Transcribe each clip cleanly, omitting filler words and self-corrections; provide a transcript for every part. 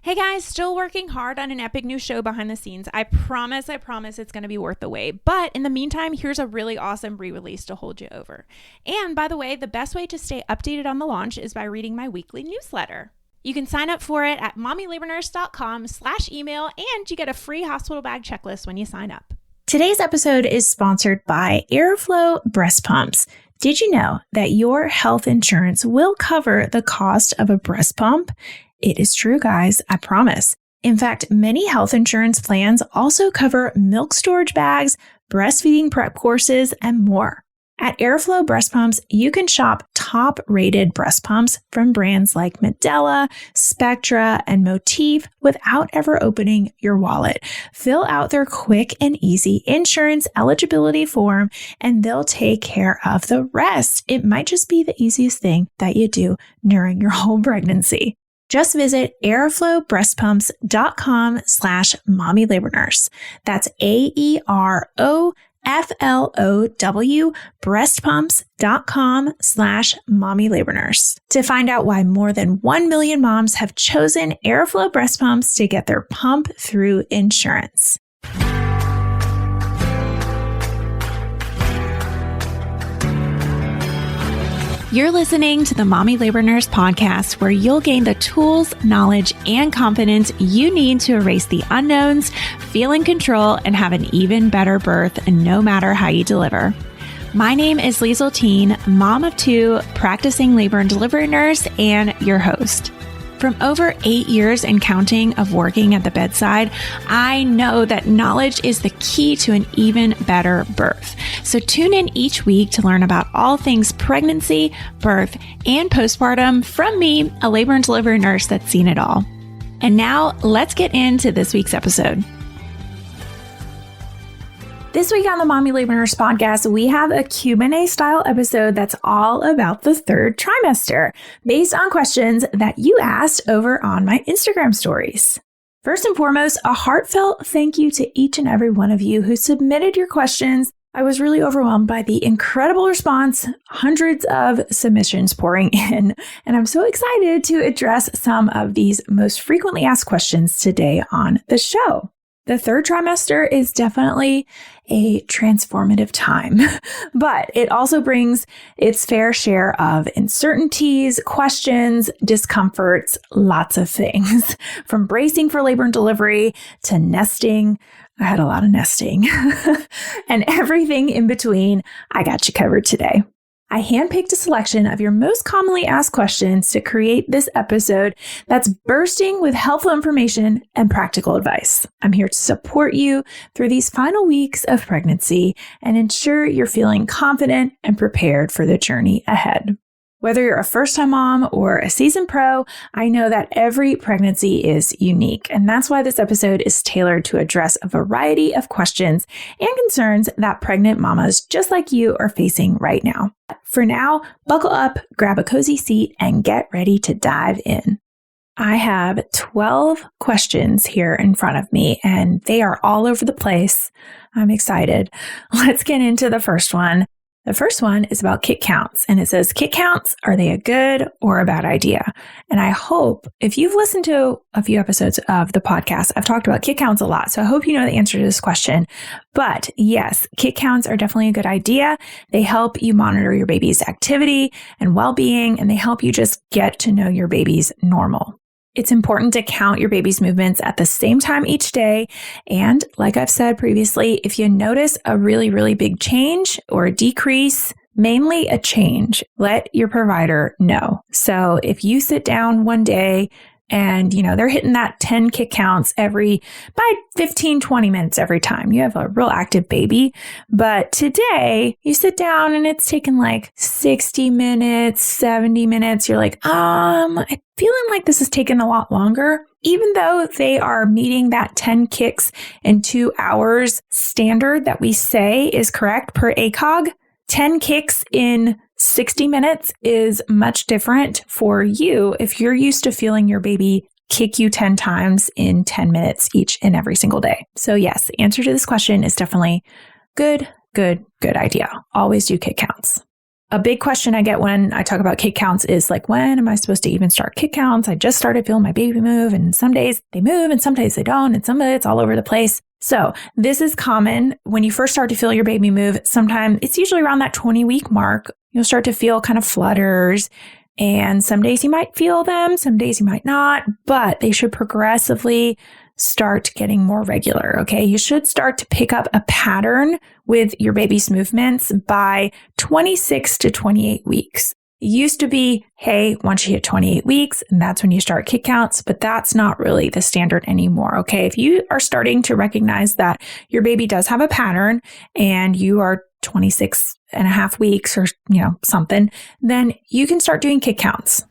Hey guys, still working hard on an epic new show behind the scenes. I promise it's going to be worth the wait. But in the meantime, here's a really awesome re-release to hold you over. And by the way, the best way to stay updated on the launch is by reading my weekly newsletter. You can sign up for it at mommylabornurse.com/email, and you get a free hospital bag checklist when you sign up. Today's episode is sponsored by Airflow breast pumps. Did you know that your health insurance will cover the cost of a breast pump? It is true, guys, I promise. In fact, many health insurance plans also cover milk storage bags, breastfeeding prep courses, and more. At Airflow Breast Pumps, you can shop top-rated breast pumps from brands like Medela, Spectra, and Motif without ever opening your wallet. Fill out their quick and easy insurance eligibility form, and they'll take care of the rest. It might just be the easiest thing that you do during your whole pregnancy. Just visit airflowbreastpumps.com/mommylabornurse. That's AEROFLOW breastpumps.com/mommylabornurse to find out why more than 1 million moms have chosen Airflow breast pumps to get their pump through insurance. You're listening to the Mommy Labor Nurse podcast, where you'll gain the tools, knowledge, and confidence you need to erase the unknowns, feel in control, and have an even better birth, no matter how you deliver. My name is Liesl Teen, mom of 2, practicing labor and delivery nurse, and your host. From over 8 years and counting of working at the bedside, I know that knowledge is the key to an even better birth. So tune in each week to learn about all things pregnancy, birth, and postpartum from me, a labor and delivery nurse that's seen it all. And now let's get into this week's episode. This week on the Mommy Labor Nurse podcast, we have a Q&A style episode that's all about the third trimester, based on questions that you asked over on my Instagram stories. First and foremost, a heartfelt thank you to each and every one of you who submitted your questions. I was really overwhelmed by the incredible response, hundreds of submissions pouring in, and I'm so excited to address some of these most frequently asked questions today on the show. The third trimester is definitely a transformative time, but it also brings its fair share of uncertainties, questions, discomforts, lots of things. From bracing for labor and delivery to nesting. I had a lot of nesting and everything in between. I got you covered today. I handpicked a selection of your most commonly asked questions to create this episode that's bursting with helpful information and practical advice. I'm here to support you through these final weeks of pregnancy and ensure you're feeling confident and prepared for the journey ahead. Whether you're a first-time mom or a seasoned pro, I know that every pregnancy is unique, and that's why this episode is tailored to address a variety of questions and concerns that pregnant mamas just like you are facing right now. For now, buckle up, grab a cozy seat, and get ready to dive in. I have 12 questions here in front of me, and they are all over the place. I'm excited. Let's get into the first one. The first one is about kit counts, and it says, kit counts, are they a good or a bad idea? And I hope, if you've listened to a few episodes of the podcast, I've talked about kit counts a lot, so I hope you know the answer to this question. But yes, kit counts are definitely a good idea. They help you monitor your baby's activity and well-being, and they help you just get to know your baby's normal. It's important to count your baby's movements at the same time each day. And like I've said previously, if you notice a really, really big change or a decrease, mainly a change, let your provider know. So if you sit down one day and, they're hitting that 10 kick counts by 15, 20 minutes every time. You have a real active baby. But today you sit down and it's taken like 60 minutes, 70 minutes. You're like, I'm feeling like this is taking a lot longer. Even though they are meeting that 10 kicks in 2 hours standard that we say is correct per ACOG, 10 kicks in 60 minutes is much different for you if you're used to feeling your baby kick you 10 times in 10 minutes each and every single day. So yes, the answer to this question is definitely good idea. Always do kick counts. A big question I get when I talk about kick counts is like, when am I supposed to even start kick counts? I just started feeling my baby move, and some days they move and some days they don't, and some days it's all over the place. So this is common when you first start to feel your baby move. Sometimes it's usually around that 20-week mark. You'll start to feel kind of flutters, and some days you might feel them, some days you might not, but they should progressively start getting more regular, okay? You should start to pick up a pattern with your baby's movements by 26 to 28 weeks. It used to be, hey, once you hit 28 weeks, and that's when you start kick counts, but that's not really the standard anymore, okay? If you are starting to recognize that your baby does have a pattern and you are 26 and a half weeks or, something, then you can start doing kick counts.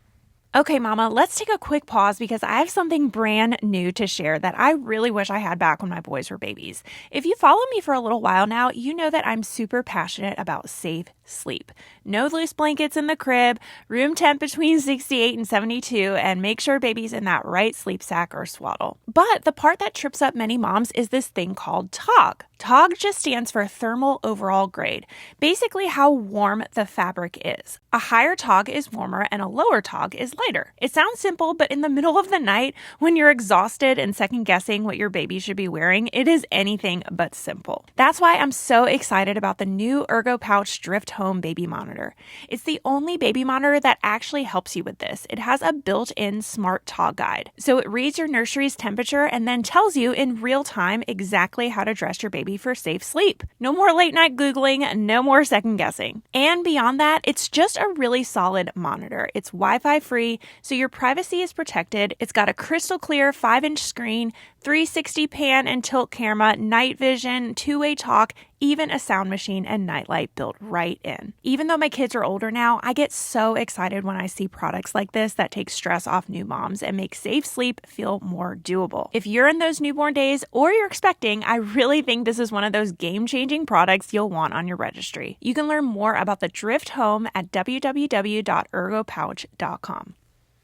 Okay, Mama, let's take a quick pause because I have something brand new to share that I really wish I had back when my boys were babies. If you follow me for a little while now, you know that I'm super passionate about safe sleep. No loose blankets in the crib, room temp between 68 and 72, and make sure baby's in that right sleep sack or swaddle. But the part that trips up many moms is this thing called TOG. TOG just stands for thermal overall grade, basically how warm the fabric is. A higher TOG is warmer and a lower TOG is lighter. It sounds simple, but in the middle of the night, when you're exhausted and second guessing what your baby should be wearing, it is anything but simple. That's why I'm so excited about the new Ergo Pouch Drift Home Baby Monitor. It's the only baby monitor that actually helps you with this. It has a built-in smart TOG guide. So it reads your nursery's temperature and then tells you in real time exactly how to dress your baby for safe sleep. No more late night Googling, no more second guessing. And beyond that, it's just a really solid monitor. It's Wi-Fi free, so your privacy is protected. It's got a crystal clear 5-inch screen, 360 pan and tilt camera, night vision, two-way talk, even a sound machine and nightlight built right in. Even though my kids are older now, I get so excited when I see products like this that take stress off new moms and make safe sleep feel more doable. If you're in those newborn days or you're expecting, I really think this is one of those game-changing products you'll want on your registry. You can learn more about the Drift Home at www.ergopouch.com.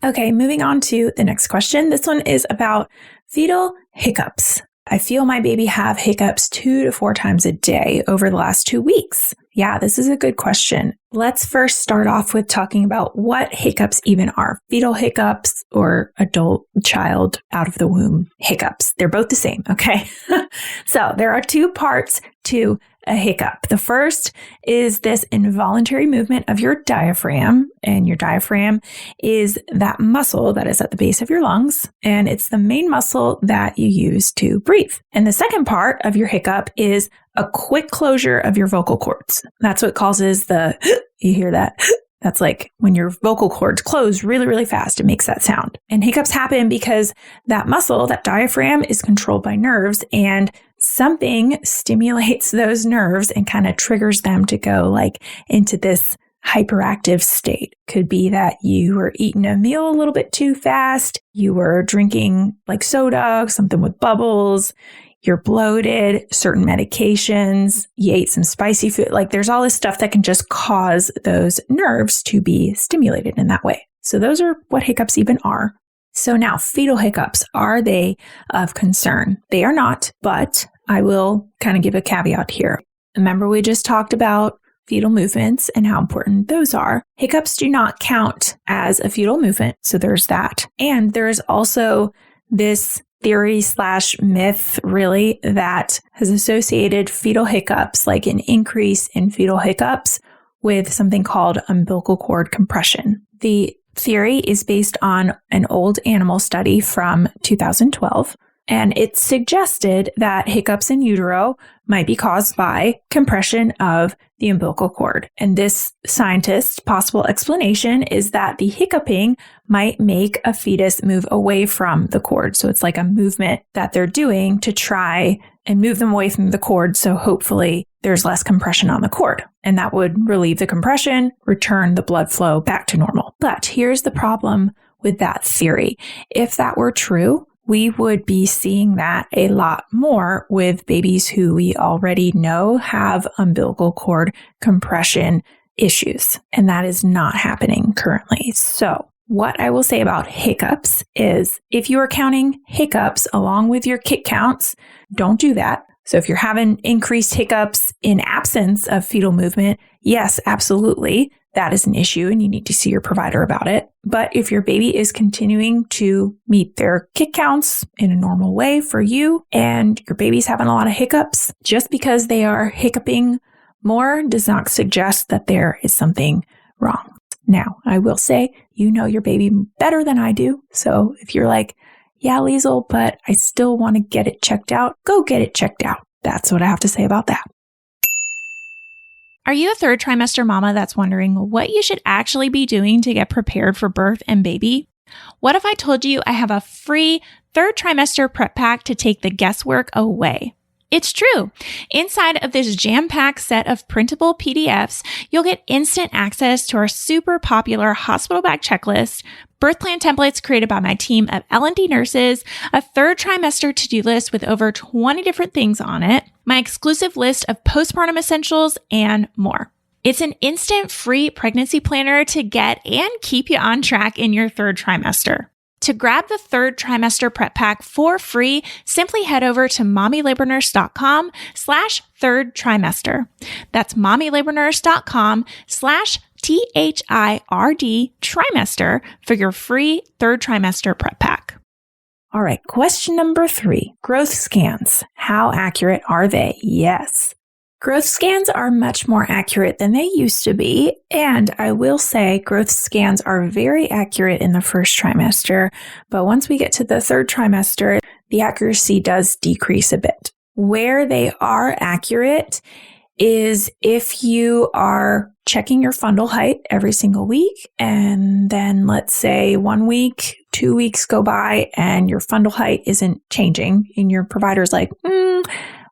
Okay, moving on to the next question. This one is about fetal hiccups. I feel my baby have hiccups 2 to 4 times a day over the last 2 weeks. Yeah, this is a good question. Let's first start off with talking about what hiccups even are. Fetal hiccups or adult child out of the womb hiccups. They're both the same, okay? So there are 2 parts to a hiccup. The first is this involuntary movement of your diaphragm, and your diaphragm is that muscle that is at the base of your lungs, and it's the main muscle that you use to breathe. And the second part of your hiccup is a quick closure of your vocal cords. That's what causes the, you hear that? That's like when your vocal cords close really, really fast, it makes that sound. And hiccups happen because that muscle, that diaphragm, is controlled by nerves, and something stimulates those nerves and kind of triggers them to go like into this hyperactive state. Could be that you were eating a meal a little bit too fast, you were drinking like soda, something with bubbles, you're bloated, certain medications, you ate some spicy food. Like there's all this stuff that can just cause those nerves to be stimulated in that way. So those are what hiccups even are. So now, fetal hiccups, are they of concern? They are not, but I will kind of give a caveat here. Remember, we just talked about fetal movements and how important those are. Hiccups do not count as a fetal movement, so there's that. And there's also this theory/myth, really, that has associated fetal hiccups, like an increase in fetal hiccups, with something called umbilical cord compression. The theory is based on an old animal study from 2012, and it suggested that hiccups in utero might be caused by compression of the umbilical cord. And this scientist's possible explanation is that the hiccuping might make a fetus move away from the cord. So it's like a movement that they're doing to try and move them away from the cord. So hopefully there's less compression on the cord, and that would relieve the compression, return the blood flow back to normal. But here's the problem with that theory. If that were true, we would be seeing that a lot more with babies who we already know have umbilical cord compression issues. And that is not happening currently. So what I will say about hiccups is if you are counting hiccups along with your kick counts, don't do that. So if you're having increased hiccups in absence of fetal movement, yes, absolutely. that is an issue and you need to see your provider about it. But if your baby is continuing to meet their kick counts in a normal way for you and your baby's having a lot of hiccups, just because they are hiccuping more does not suggest that there is something wrong. Now, I will say, you know your baby better than I do. So if you're like, yeah, Liesl, but I still want to get it checked out, go get it checked out. That's what I have to say about that. Are you a third trimester mama that's wondering what you should actually be doing to get prepared for birth and baby? What if I told you I have a free third trimester prep pack to take the guesswork away? It's true. Inside of this jam-packed set of printable PDFs, you'll get instant access to our super popular hospital bag checklist, birth plan templates created by my team of L&D nurses, a third trimester to-do list with over 20 different things on it, my exclusive list of postpartum essentials, and more. It's an instant free pregnancy planner to get and keep you on track in your third trimester. To grab the third trimester prep pack for free, simply head over to mommylabornurse.com/third trimester. That's mommylabornurse.com/THIRD trimester for your free third trimester prep pack. All right, question number 3, growth scans. How accurate are they? Yes. Growth scans are much more accurate than they used to be, and I will say growth scans are very accurate in the first trimester, but once we get to the third trimester, the accuracy does decrease a bit. Where they are accurate is if you are checking your fundal height every single week, and then let's say 1 week, 2 weeks go by, and your fundal height isn't changing, and your provider's like,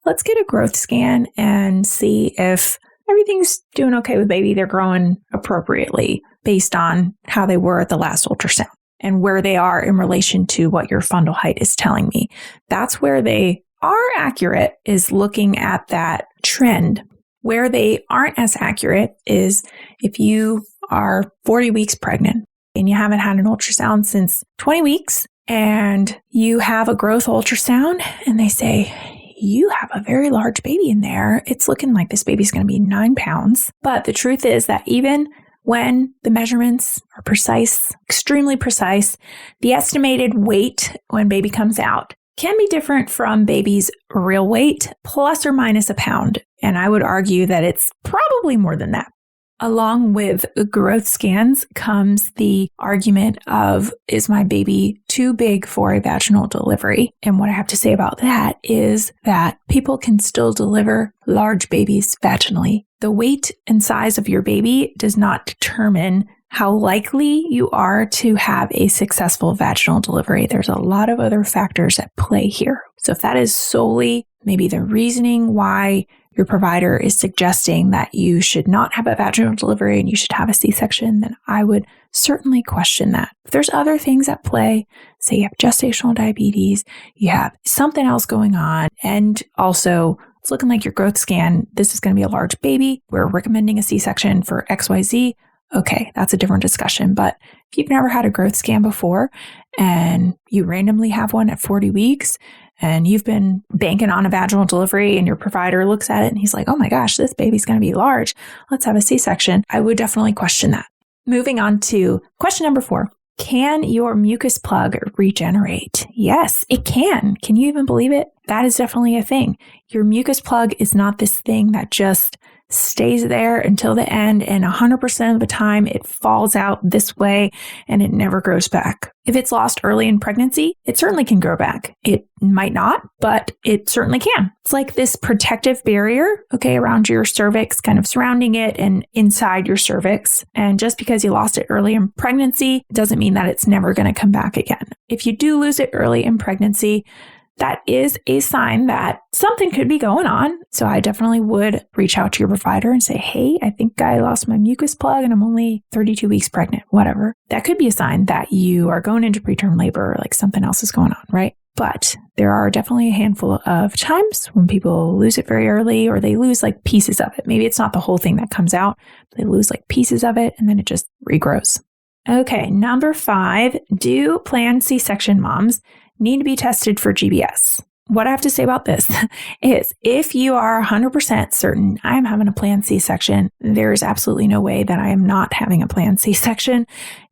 let's get a growth scan and see if everything's doing okay with baby. They're growing appropriately based on how they were at the last ultrasound and where they are in relation to what your fundal height is telling me. That's where they are accurate, is looking at that trend. Where they aren't as accurate is if you are 40 weeks pregnant and you haven't had an ultrasound since 20 weeks and you have a growth ultrasound and they say, you have a very large baby in there. It's looking like this baby's going to be 9 pounds. But the truth is that even when the measurements are precise, extremely precise, the estimated weight when baby comes out can be different from baby's real weight, plus or minus a pound. And I would argue that it's probably more than that. Along with growth scans comes the argument of, is my baby too big for a vaginal delivery? And what I have to say about that is that people can still deliver large babies vaginally. The weight and size of your baby does not determine how likely you are to have a successful vaginal delivery. There's a lot of other factors at play here. So if that is solely maybe the reasoning why your provider is suggesting that you should not have a vaginal delivery and you should have a C-section, then I would certainly question that. If there's other things at play, say you have gestational diabetes, you have something else going on, and also it's looking like your growth scan, this is going to be a large baby, we're recommending a C-section for XYZ, okay, that's a different discussion. But if you've never had a growth scan before and you randomly have one at 40 weeks, and you've been banking on a vaginal delivery and your provider looks at it and he's like, oh my gosh, this baby's going to be large. Let's have a C-section. I would definitely question that. Moving on to question number 4. Can your mucus plug regenerate? Yes, it can. Can you even believe it? That is definitely a thing. Your mucus plug is not this thing that just stays there until the end, and 100% of the time it falls out this way and it never grows back. If it's lost early in pregnancy, it certainly can grow back. It might not, but it certainly can. It's like this protective barrier, around your cervix, kind of surrounding it and inside your cervix. And just because you lost it early in pregnancy doesn't mean that it's never going to come back again. If you do lose it early in pregnancy, that is a sign that something could be going on. So I definitely would reach out to your provider and say, hey, I think I lost my mucus plug and I'm only 32 weeks pregnant, whatever. That could be a sign that you are going into preterm labor, or like something else is going on, right? But there are definitely a handful of times when people lose it very early, or they lose like pieces of it. Maybe it's not the whole thing that comes out, but they lose like pieces of it and then it just regrows. Okay, number 5, do planned C-section moms need to be tested for GBS? what I have to say about this is if you are 100% certain I'm having a planned C-section, there's absolutely no way that I am not having a planned C-section.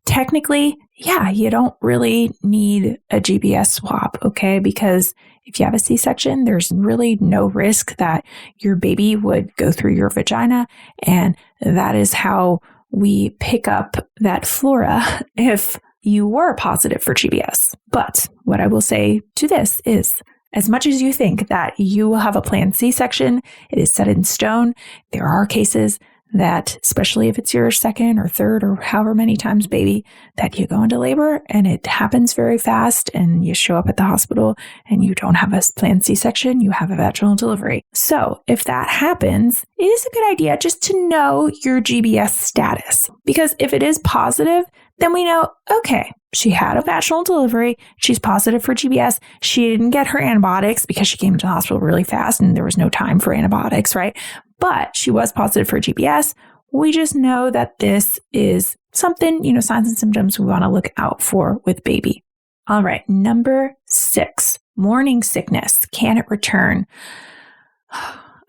Technically, yeah, you don't really need a GBS swab, okay? Because if you have a C-section, there's really no risk that your baby would go through your vagina. And that is how we pick up that flora if you were positive for GBS. But what I will say to this is, as much as you think that you will have a planned C-section, it is set in stone. There are cases that, especially if it's your second or third or however many times baby, that you go into labor and it happens very fast and you show up at the hospital and you don't have a planned C-section, you have a vaginal delivery. So if that happens, it is a good idea just to know your GBS status. Because if it is positive, then we know, okay, she had a vaginal delivery. She's positive for GBS. She didn't get her antibiotics because she came to the hospital really fast and there was no time for antibiotics, right? But she was positive for GBS. We just know that this is something, signs and symptoms we want to look out for with baby. All right, number 6, morning sickness. Can it return?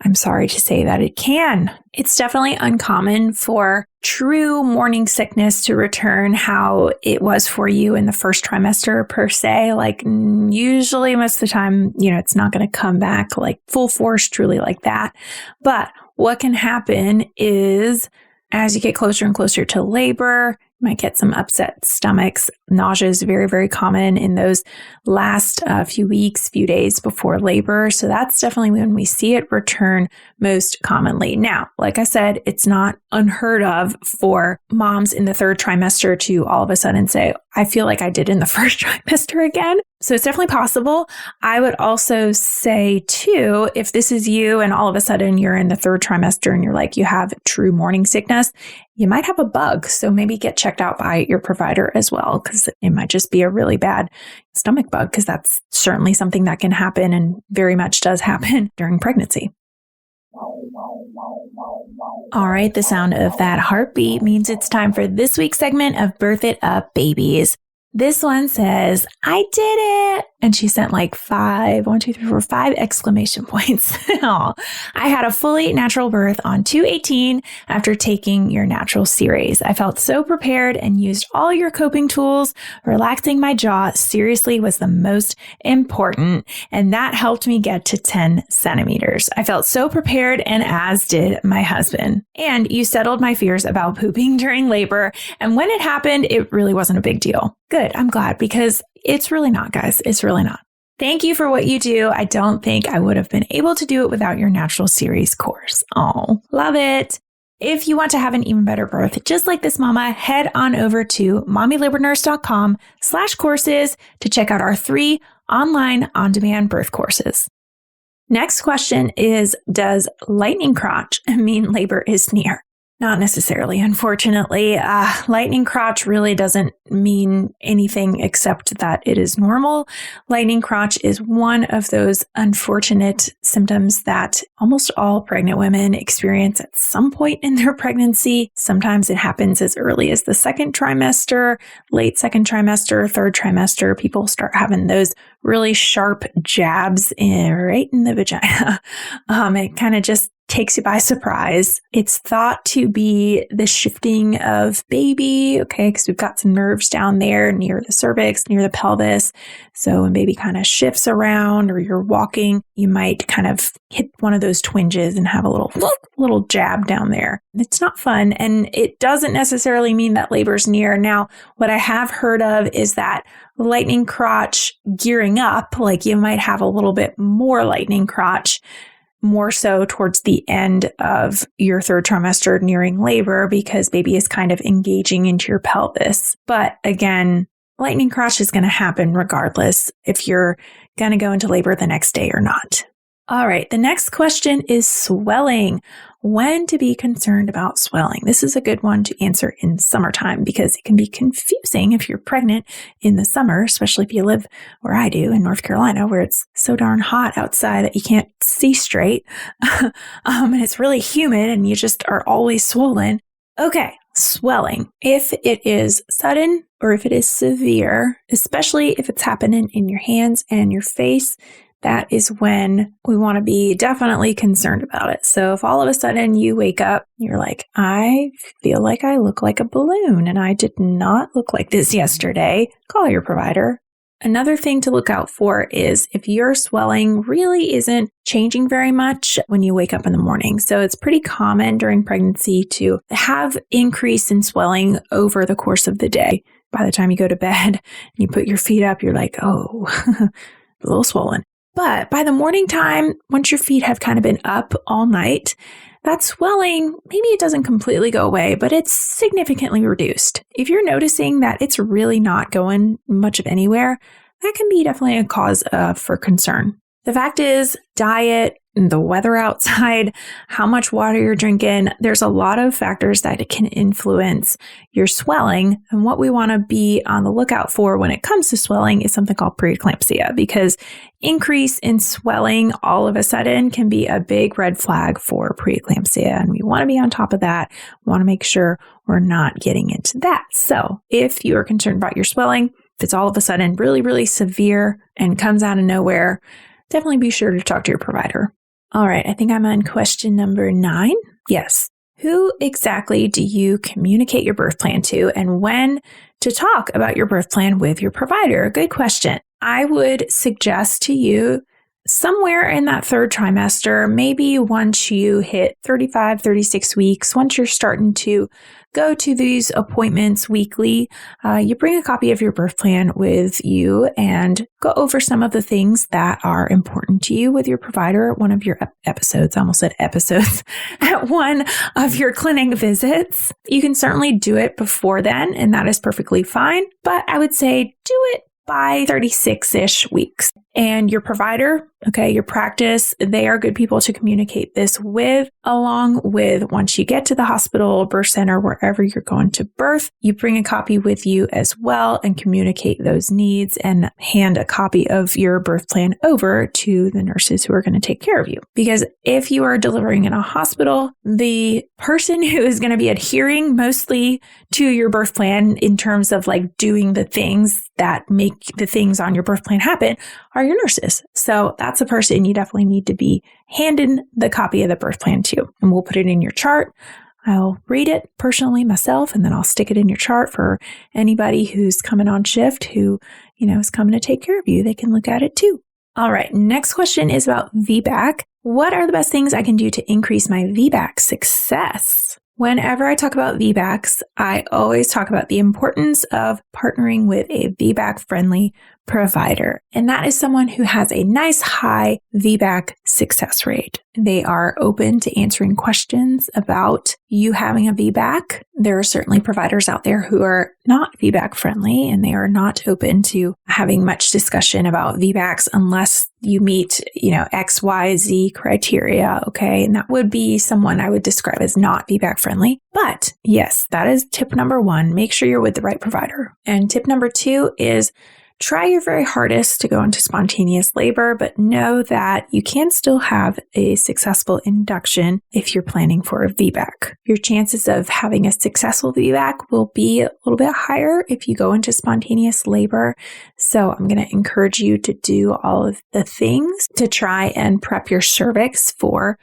I'm sorry to say that it can. It's definitely uncommon for true morning sickness to return how it was for you in the first trimester per se. Like usually most of the time, it's not going to come back like full force truly like that. But what can happen is as you get closer and closer to labor, you might get some upset stomachs. Nausea is very, very common in those last few weeks, few days before labor. So that's definitely when we see it return most commonly. Now, like I said, it's not unheard of for moms in the third trimester to all of a sudden say, I feel like I did in the first trimester again. So it's definitely possible. I would also say too, if this is you and all of a sudden you're in the third trimester and you're like, you have true morning sickness, you might have a bug. So maybe get checked out by your provider as well, because it might just be a really bad stomach bug, because that's certainly something that can happen and very much does happen during pregnancy. All right, the sound of that heartbeat means it's time for this week's segment of Birth It Up Babies. This one says, I did it. And she sent like 5 exclamation points. I had a fully natural birth on 2/18 after taking your natural series. I felt so prepared and used all your coping tools. Relaxing my jaw seriously was the most important. And that helped me get to 10 centimeters. I felt so prepared, and as did my husband. And you settled my fears about pooping during labor. And when it happened, it really wasn't a big deal. Good. I'm glad, because it's really not, guys. It's really not. Thank you for what you do. I don't think I would have been able to do it without your natural series course. Oh, love it. If you want to have an even better birth, just like this mama, head on over to mommylabornurse.com/courses to check out our 3 online on-demand birth courses. Next question is, does lightning crotch mean labor is near? Not necessarily, unfortunately. Lightning crotch really doesn't mean anything except that it is normal. Lightning crotch is one of those unfortunate symptoms that almost all pregnant women experience at some point in their pregnancy. Sometimes it happens as early as the second trimester, late second trimester, third trimester. People start having those really sharp jabs right in the vagina. It kind of just takes you by surprise. It's thought to be the shifting of baby, okay, because we've got some nerves down there near the cervix, near the pelvis. So when baby kind of shifts around or you're walking, you might kind of hit one of those twinges and have a little jab down there. It's not fun, and it doesn't necessarily mean that labor's near. Now, what I have heard of is that lightning crotch gearing up, like you might have a little bit more lightning crotch, more so towards the end of your third trimester nearing labor, because baby is kind of engaging into your pelvis. But again, lightning crotch is going to happen regardless if you're going to go into labor the next day or not. All right, the next question is swelling. When to be concerned about swelling? This is a good one to answer in summertime, because it can be confusing if you're pregnant in the summer, especially if you live where I do in North Carolina, where it's so darn hot outside that you can't see straight. And it's really humid and you just are always swollen. Okay, swelling. If it is sudden or if it is severe, especially if it's happening in your hands and your face, that is when we want to be definitely concerned about it. So if all of a sudden you wake up, you're like, I feel like I look like a balloon and I did not look like this yesterday, call your provider. Another thing to look out for is if your swelling really isn't changing very much when you wake up in the morning. So it's pretty common during pregnancy to have increase in swelling over the course of the day. By the time you go to bed and you put your feet up, you're like, oh, a little swollen. But by the morning time, once your feet have kind of been up all night, that swelling, maybe it doesn't completely go away, but it's significantly reduced. If you're noticing that it's really not going much of anywhere, that can be definitely a cause for concern. The fact is, diet, the weather outside, how much water you're drinking, there's a lot of factors that can influence your swelling. And what we want to be on the lookout for when it comes to swelling is something called preeclampsia, because increase in swelling all of a sudden can be a big red flag for preeclampsia. And we want to be on top of that. We want to make sure we're not getting into that. So if you are concerned about your swelling, if it's all of a sudden really, really severe and comes out of nowhere, definitely be sure to talk to your provider. All right, I think I'm on question number 9. Yes. Who exactly do you communicate your birth plan to, and when to talk about your birth plan with your provider? Good question. I would suggest to you somewhere in that third trimester, maybe once you hit 35, 36 weeks, once you're starting to go to these appointments weekly, you bring a copy of your birth plan with you and go over some of the things that are important to you with your provider at one of your episodes. I almost said episodes. At one of your clinic visits. You can certainly do it before then, and that is perfectly fine. But I would say do it by 36-ish weeks. And your provider, okay, your practice, they are good people to communicate this with, along with once you get to the hospital, birth center, wherever you're going to birth, you bring a copy with you as well and communicate those needs and hand a copy of your birth plan over to the nurses who are going to take care of you. Because if you are delivering in a hospital, the person who is going to be adhering mostly to your birth plan in terms of like doing the things that make the things on your birth plan happen are your nurses. So that's a person you definitely need to be handing the copy of the birth plan to. And we'll put it in your chart. I'll read it personally myself, and then I'll stick it in your chart for anybody who's coming on shift who, is coming to take care of you. They can look at it too. All right. Next question is about VBAC. What are the best things I can do to increase my VBAC success? Whenever I talk about VBACs, I always talk about the importance of partnering with a VBAC-friendly provider. And that is someone who has a nice high VBAC success rate. They are open to answering questions about you having a VBAC. There are certainly providers out there who are not VBAC friendly, and they are not open to having much discussion about VBACs unless you meet, X, Y, Z criteria. Okay. And that would be someone I would describe as not VBAC friendly. But yes, that is tip number 1. Make sure you're with the right provider. And tip number 2 is try your very hardest to go into spontaneous labor, but know that you can still have a successful induction if you're planning for a VBAC. Your chances of having a successful VBAC will be a little bit higher if you go into spontaneous labor. So I'm going to encourage you to do all of the things to try and prep your cervix for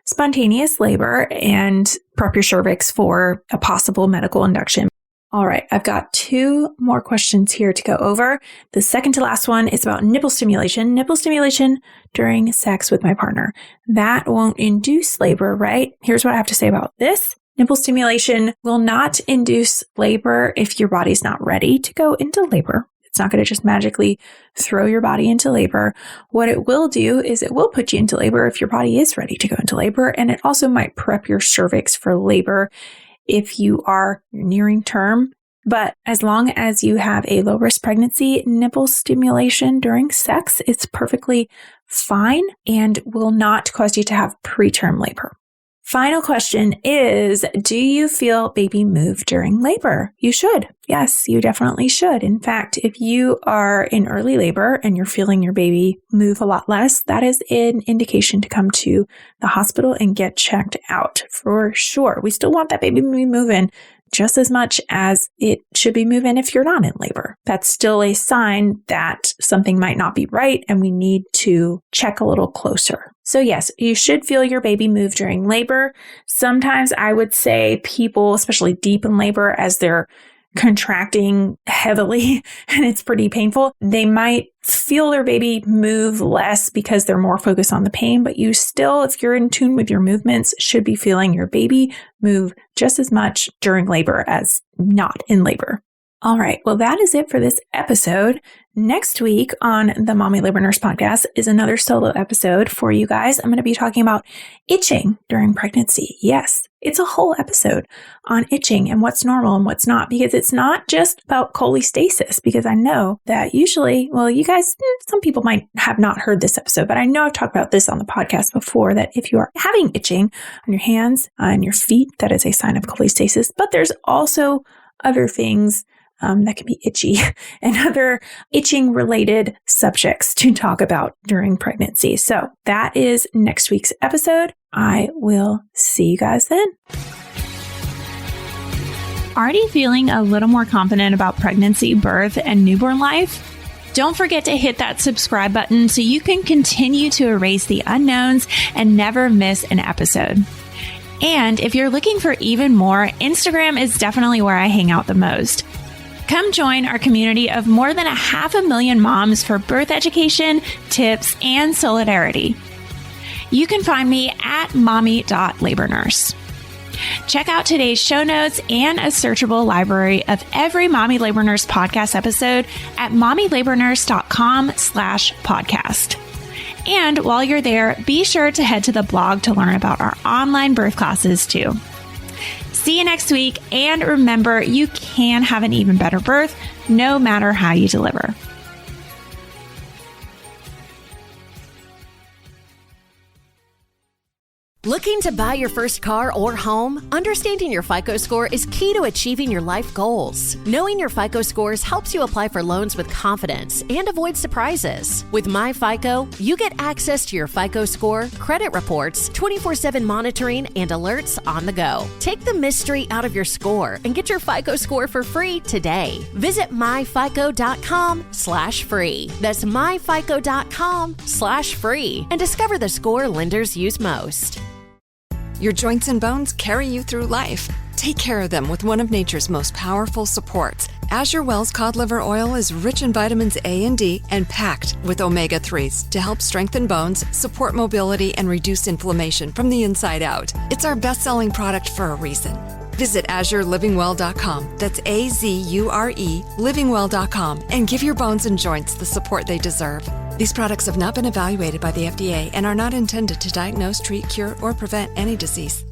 spontaneous labor and prep your cervix for a possible medical induction. All right, I've got 2 more questions here to go over. The second to last one is about nipple stimulation. Nipple stimulation during sex with my partner. That won't induce labor, right? Here's what I have to say about this. Nipple stimulation will not induce labor if your body's not ready to go into labor. It's not going to just magically throw your body into labor. What it will do is it will put you into labor if your body is ready to go into labor, and it also might prep your cervix for labor if you are nearing term. But as long as you have a low-risk pregnancy, nipple stimulation during sex is perfectly fine and will not cause you to have preterm labor. Final question is, do you feel baby move during labor? You should. Yes, you definitely should. In fact, if you are in early labor and you're feeling your baby move a lot less, that is an indication to come to the hospital and get checked out for sure. We still want that baby to be moving just as much as it should be moving if you're not in labor. That's still a sign that something might not be right and we need to check a little closer. So yes, you should feel your baby move during labor. Sometimes I would say people, especially deep in labor, as they're contracting heavily and it's pretty painful, they might feel their baby move less because they're more focused on the pain, but you still, if you're in tune with your movements, should be feeling your baby move just as much during labor as not in labor. All right, well, that is it for this episode. Next week on the Mommy Labor Nurse podcast is another solo episode for you guys. I'm going to be talking about itching during pregnancy. Yes, it's a whole episode on itching and what's normal and what's not, because it's not just about cholestasis, because I know that usually, well, you guys, some people might have not heard this episode, but I know I've talked about this on the podcast before, that if you are having itching on your hands and your feet, that is a sign of cholestasis, but there's also other things that can be itchy and other itching related subjects to talk about during pregnancy. So that is next week's episode. I will see you guys then. Already feeling a little more confident about pregnancy, birth, and newborn life? Don't forget to hit that subscribe button so you can continue to erase the unknowns and never miss an episode. And if you're looking for even more, Instagram is definitely where I hang out the most. Come join our community of more than 500,000 moms for birth education, tips, and solidarity. You can find me at mommy.labornurse. Check out today's show notes and a searchable library of every Mommy Labor Nurse podcast episode at mommylabornurse.com/podcast. And while you're there, be sure to head to the blog to learn about our online birth classes too. See you next week, and remember, you can have an even better birth no matter how you deliver. Looking to buy your first car or home? Understanding your FICO score is key to achieving your life goals. Knowing your FICO scores helps you apply for loans with confidence and avoid surprises. With MyFICO, you get access to your FICO score, credit reports, 24/7 monitoring, and alerts on the go. Take the mystery out of your score and get your FICO score for free today. Visit myfico.com/free. That's myfico.com/free and discover the score lenders use most. Your joints and bones carry you through life. Take care of them with one of nature's most powerful supports. Azure Wells Cod Liver Oil is rich in vitamins A and D and packed with omega-3s to help strengthen bones, support mobility, and reduce inflammation from the inside out. It's our best-selling product for a reason. Visit AzureLivingWell.com, that's AZURE livingwell.com, and give your bones and joints the support they deserve. These products have not been evaluated by the FDA and are not intended to diagnose, treat, cure, or prevent any disease.